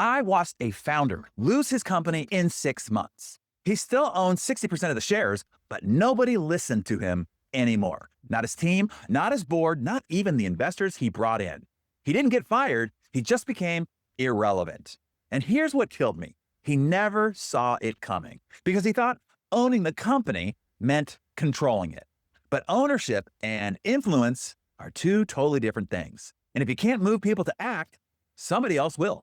I watched a founder lose his company in 6 months. He still owns 60% of the shares, but nobody listened to him anymore. Not his team, not his board, not even the investors he brought in. He didn't get fired, he just became irrelevant. And here's what killed me. He never saw it coming because he thought owning the company meant controlling it. But ownership and influence are two totally different things. And if you can't move people to act, somebody else will.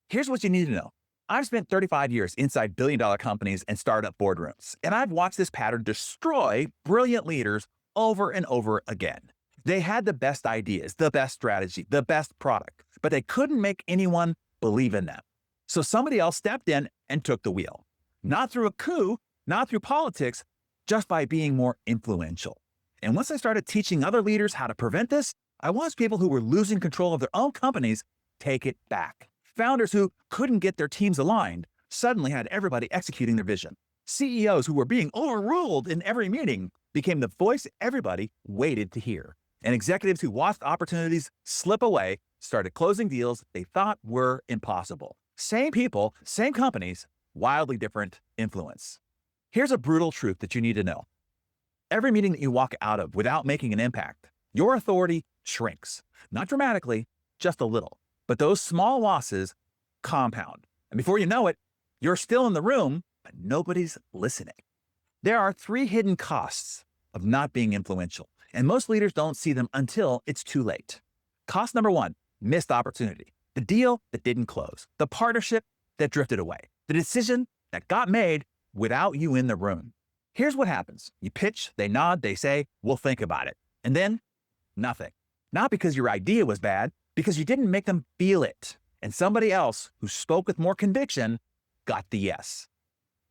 Here's what you need to know. I've spent 35 years inside billion-dollar companies and startup boardrooms, and I've watched this pattern destroy brilliant leaders over and over again. They had the best ideas, the best strategy, the best product, but they couldn't make anyone believe in them. So somebody else stepped in and took the wheel. Not through a coup, not through politics, just by being more influential. And once I started teaching other leaders how to prevent this, I watched people who were losing control of their own companies take it back. Founders who couldn't get their teams aligned suddenly had everybody executing their vision. CEOs who were being overruled in every meeting became the voice everybody waited to hear. And executives who watched opportunities slip away started closing deals they thought were impossible. Same people, same companies, wildly different influence. Here's a brutal truth that you need to know. Every meeting that you walk out of without making an impact, your authority shrinks. Not dramatically, just a little. But those small losses compound. And before you know it, you're still in the room, but nobody's listening. There are 3 hidden costs of not being influential, and most leaders don't see them until it's too late. Cost number 1, missed opportunity. The deal that didn't close, the partnership that drifted away, the decision that got made without you in the room. Here's what happens. You pitch, they nod, they say, we'll think about it. And then nothing. Not because your idea was bad, because you didn't make them feel it. And somebody else who spoke with more conviction got the yes.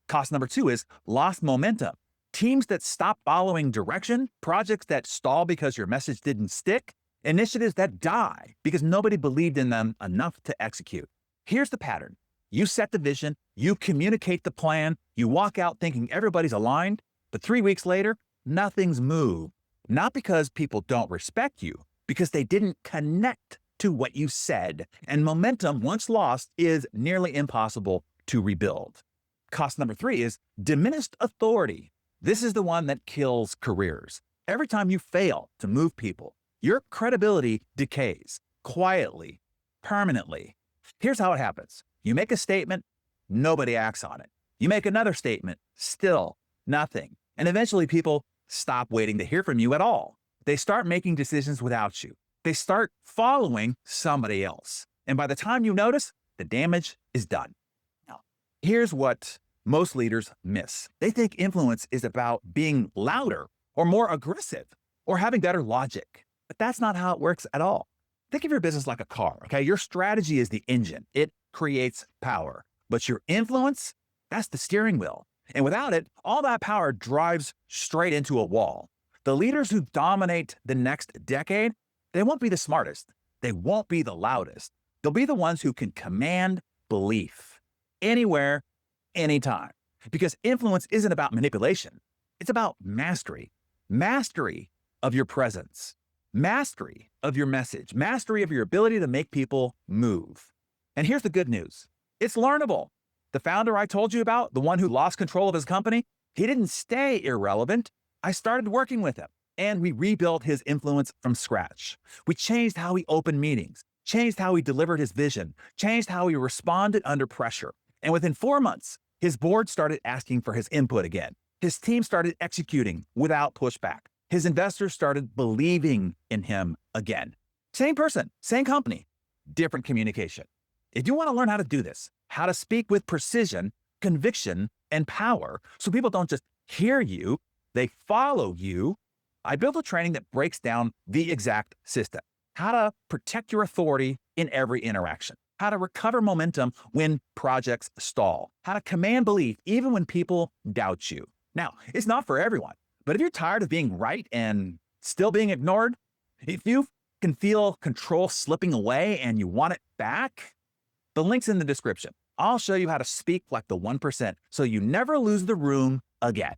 Cost number 2 is lost momentum. Teams that stop following direction, projects that stall because your message didn't stick, initiatives that die because nobody believed in them enough to execute. Here's the pattern. You set the vision, you communicate the plan, you walk out thinking everybody's aligned, but 3 weeks later, nothing's moved. Not because people don't respect you, because they didn't connect to what you said. And momentum, once lost, is nearly impossible to rebuild. Cost number 3 is diminished authority. This is the one that kills careers. Every time you fail to move people, your credibility decays quietly, permanently. Here's how it happens. You make a statement, nobody acts on it. You make another statement, still nothing. And eventually people stop waiting to hear from you at all. They start making decisions without you. They start following somebody else. And by the time you notice, the damage is done. Now, here's what most leaders miss. They think influence is about being louder or more aggressive or having better logic. But that's not how it works at all. Think of your business like a car, okay? Your strategy is the engine. It creates power. But your influence, that's the steering wheel. And without it, all that power drives straight into a wall. The leaders who dominate the next decade, they won't be the smartest. They won't be the loudest. They'll be the ones who can command belief anywhere, anytime. Because influence isn't about manipulation. It's about mastery. Mastery of your presence. Mastery of your message. Mastery of your ability to make people move. And here's the good news. It's learnable. The founder I told you about, the one who lost control of his company, he didn't stay irrelevant. I started working with him, and we rebuilt his influence from scratch. We changed how he opened meetings, changed how he delivered his vision, changed how he responded under pressure. And within 4 months, his board started asking for his input again. His team started executing without pushback. His investors started believing in him again. Same person, same company, different communication. If you want to learn how to do this, how to speak with precision, conviction, and power, so people don't just hear you, they follow you, I built a training that breaks down the exact system. How to protect your authority in every interaction. How to recover momentum when projects stall. How to command belief even when people doubt you. Now, it's not for everyone, but if you're tired of being right and still being ignored, if you can feel control slipping away and you want it back, the link's in the description. I'll show you how to speak like the 1% so you never lose the room again.